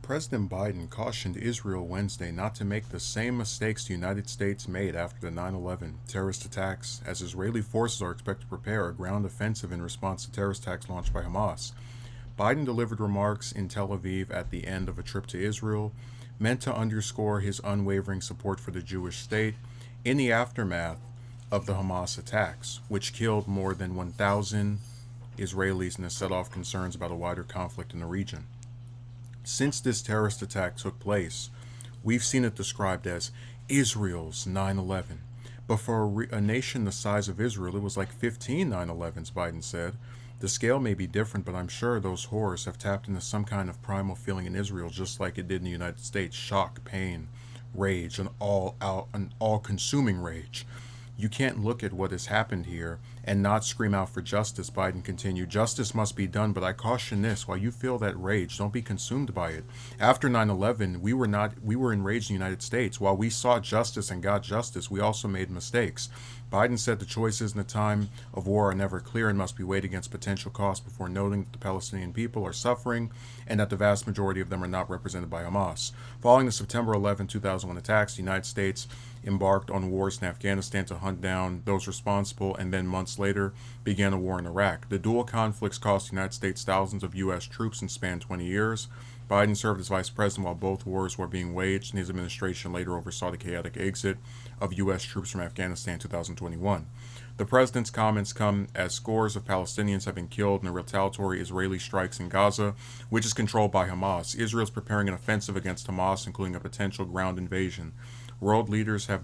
President Biden cautioned Israel Wednesday not to make the same mistakes the United States made after the 9/11 terrorist attacks, as Israeli forces are expected to prepare a ground offensive in response to terrorist attacks launched by Hamas. Biden delivered remarks in Tel Aviv at the end of a trip to Israel, meant to underscore his unwavering support for the Jewish state in the aftermath of the Hamas attacks, which killed more than 1,000 Israelis and has set off concerns about a wider conflict in the region. Since this terrorist attack took place, we've seen it described as Israel's 9/11. But for a nation the size of Israel, it was like 15 9/11s, Biden said. The scale may be different, but I'm sure those horrors have tapped into some kind of primal feeling in Israel, just like it did in the United States: shock, pain, rage, an all-consuming rage. You can't look at what has happened here and not scream out for justice, Biden continued. Justice must be done, but I caution this: while you feel that rage, don't be consumed by it. After 9/11, we were enraged in the United States. While we sought justice and got justice, we also made mistakes. Biden said the choices in the time of war are never clear and must be weighed against potential costs before noting that the Palestinian people are suffering and that the vast majority of them are not represented by Hamas. Following the September 11, 2001 attacks, the United States embarked on wars in Afghanistan to hunt down those responsible, and then months later began a war in Iraq. The dual conflicts cost the United States thousands of U.S. troops and spanned 20 years. Biden served as vice president while both wars were being waged, and his administration later oversaw the chaotic exit of U.S. troops from Afghanistan in 2021. The president's comments come as scores of Palestinians have been killed in the retaliatory Israeli strikes in Gaza, which is controlled by Hamas. Israel is preparing an offensive against Hamas, including a potential ground invasion. World leaders have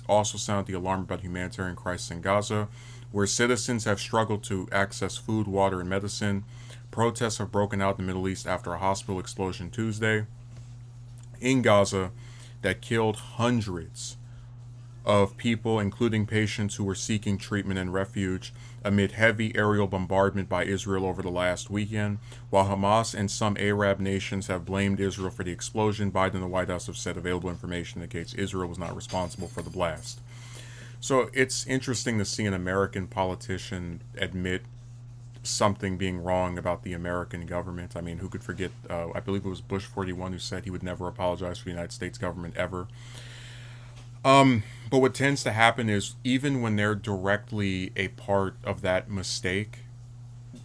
also sounded the alarm about humanitarian crisis in Gaza, where citizens have struggled to access food, water, and medicine. Protests have broken out in the Middle East after a hospital explosion Tuesday in Gaza that killed hundreds of people, including patients who were seeking treatment and refuge, amid heavy aerial bombardment by Israel over the last weekend. While Hamas and some Arab nations have blamed Israel for the explosion, Biden and the White House have said available information indicates Israel was not responsible for the blast. So it's interesting to see an American politician admit something being wrong about the American government. I mean, who could forget? I believe it was Bush 41 who said he would never apologize for the United States government ever. But what tends to happen is even when they're directly a part of that mistake,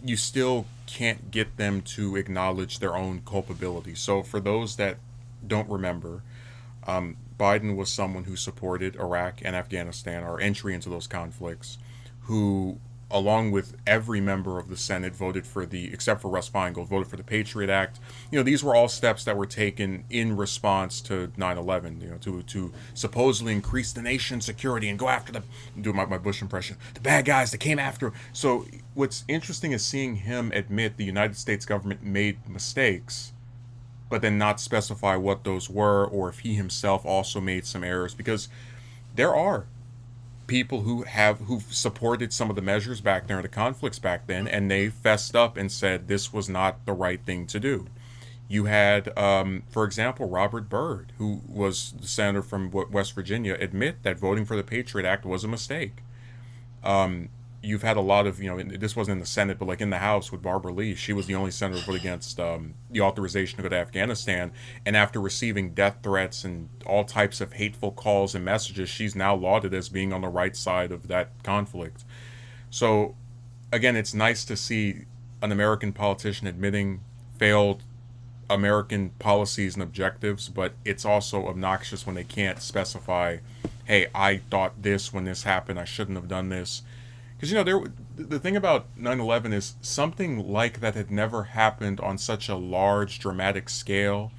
you still can't get them to acknowledge their own culpability. So for those that don't remember, Biden was someone who supported Iraq and Afghanistan, our entry into those conflicts, who, along with every member of the Senate, voted for except for Russ Feingold, voted for the Patriot Act. These were all steps that were taken in response to 9/11, to supposedly increase the nation's security and go after do my Bush impression, the bad guys that came after. So what's interesting is seeing him admit the United States government made mistakes, but then not specify what those were or if he himself also made some errors, because there are people who've supported some of the measures back there, the conflicts back then, and they fessed up and said this was not the right thing to do. You had, for example, Robert Byrd, who was the senator from West Virginia, admit that voting for the Patriot Act was a mistake. You've had a lot of, this wasn't in the Senate, but like in the House with Barbara Lee, she was the only senator who voted against the authorization to go to Afghanistan. And after receiving death threats and all types of hateful calls and messages, she's now lauded as being on the right side of that conflict. So, again, it's nice to see an American politician admitting failed American policies and objectives, but it's also obnoxious when they can't specify, hey, I thought this when this happened, I shouldn't have done this. Because, the thing about 9/11 is something like that had never happened on such a large, dramatic scale.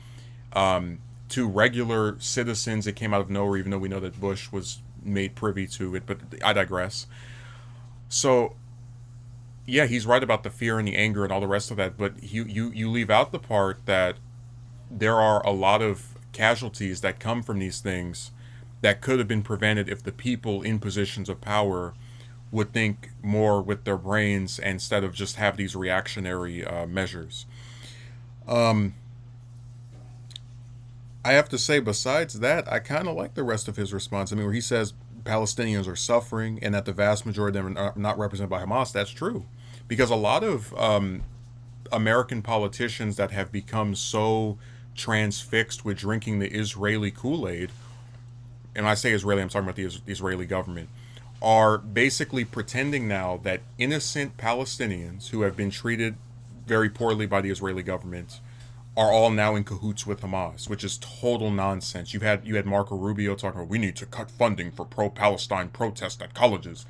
To regular citizens, it came out of nowhere, even though we know that Bush was made privy to it, but I digress. So, yeah, he's right about the fear and the anger and all the rest of that, but you leave out the part that there are a lot of casualties that come from these things that could have been prevented if the people in positions of power would think more with their brains instead of just have these reactionary measures. Um, I have to say, besides that, I kind of like the rest of his response. I mean, where he says Palestinians are suffering and that the vast majority of them are not represented by Hamas. That's true. Because a lot of American politicians that have become so transfixed with drinking the Israeli Kool-Aid, and when I say Israeli, I'm talking about the Israeli government, are basically pretending now that innocent Palestinians who have been treated very poorly by the Israeli government are all now in cahoots with Hamas, which is total nonsense. You had Marco Rubio talking about we need to cut funding for pro-Palestine protests at colleges.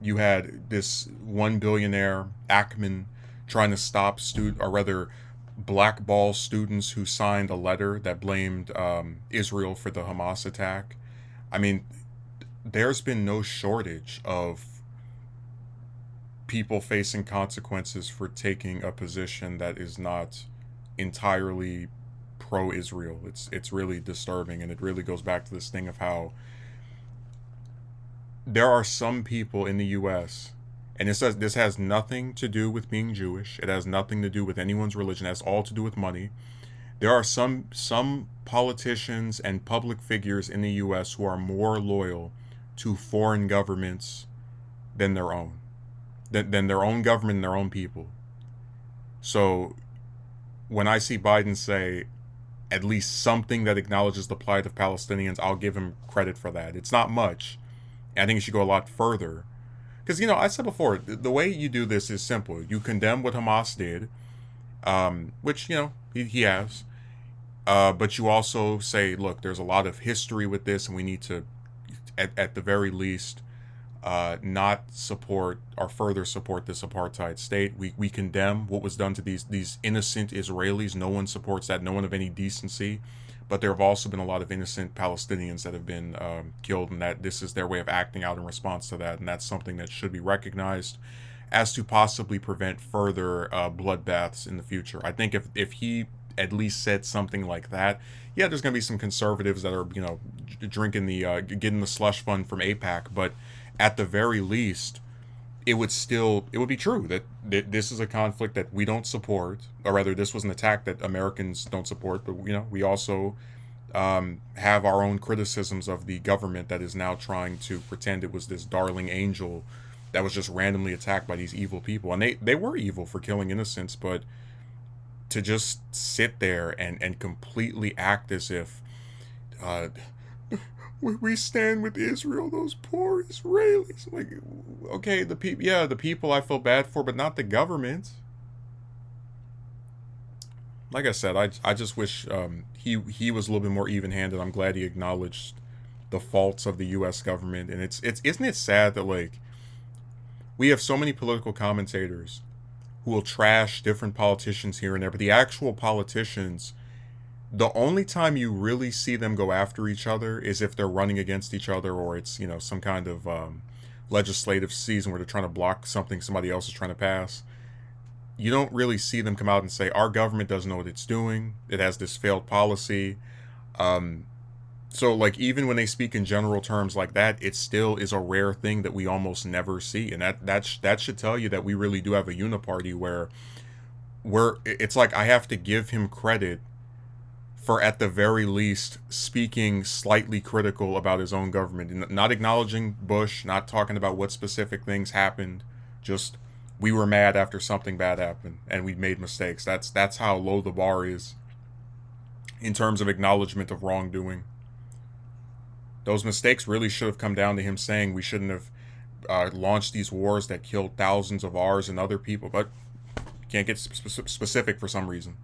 You had this one billionaire Ackman trying to stop or rather blackball students who signed a letter that blamed Israel for the Hamas attack. I mean, there's been no shortage of people facing consequences for taking a position that is not entirely pro-Israel. It's really disturbing, and it really goes back to this thing of how there are some people in the U.S. and this has nothing to do with being Jewish. It has nothing to do with anyone's religion. It has all to do with money. There are some politicians and public figures in the U.S. who are more loyal to foreign governments than their own, than their own government and their own people. So when I see Biden say at least something that acknowledges the plight of Palestinians, I'll give him credit for that. It's not much. I think it should go a lot further. Because, I said before, the way you do this is simple. You condemn what Hamas did, which, he has. But you also say, look, there's a lot of history with this, and we need to, at the very least, not support or further support this apartheid state. We condemn what was done to these innocent Israelis. No one supports that. No one of any decency. But there have also been a lot of innocent Palestinians that have been killed, and that this is their way of acting out in response to that. And that's something that should be recognized as to possibly prevent further bloodbaths in the future. I think if he at least said something like that, yeah, there's going to be some conservatives that are, drinking getting the slush fund from AIPAC, but at the very least, it would be true that this is a conflict that we don't support, or rather, this was an attack that Americans don't support. But we also have our own criticisms of the government that is now trying to pretend it was this darling angel that was just randomly attacked by these evil people, and they were evil for killing innocents, but to just sit there and completely act as if we stand with Israel, those poor Israelis. Like, okay, the people I feel bad for, but not the government. Like I said, I just wish he was a little bit more even-handed. I'm glad he acknowledged the faults of the U.S. government, and it's isn't it sad that we have so many political commentators who will trash different politicians here and there, but the actual politicians, the only time you really see them go after each other is if they're running against each other, or it's some kind of legislative season where they're trying to block something somebody else is trying to pass. You don't really see them come out and say our government doesn't know what it's doing. It has this failed policy. So even when they speak in general terms like that, it still is a rare thing that we almost never see, and that should tell you that we really do have a uniparty where it's like I have to give him credit for at the very least speaking slightly critical about his own government, not acknowledging Bush, not talking about what specific things happened, just we were mad after something bad happened and we made mistakes. That's how low the bar is in terms of acknowledgement of wrongdoing. Those mistakes really should have come down to him saying we shouldn't have launched these wars that killed thousands of ours and other people, but can't get specific for some reason.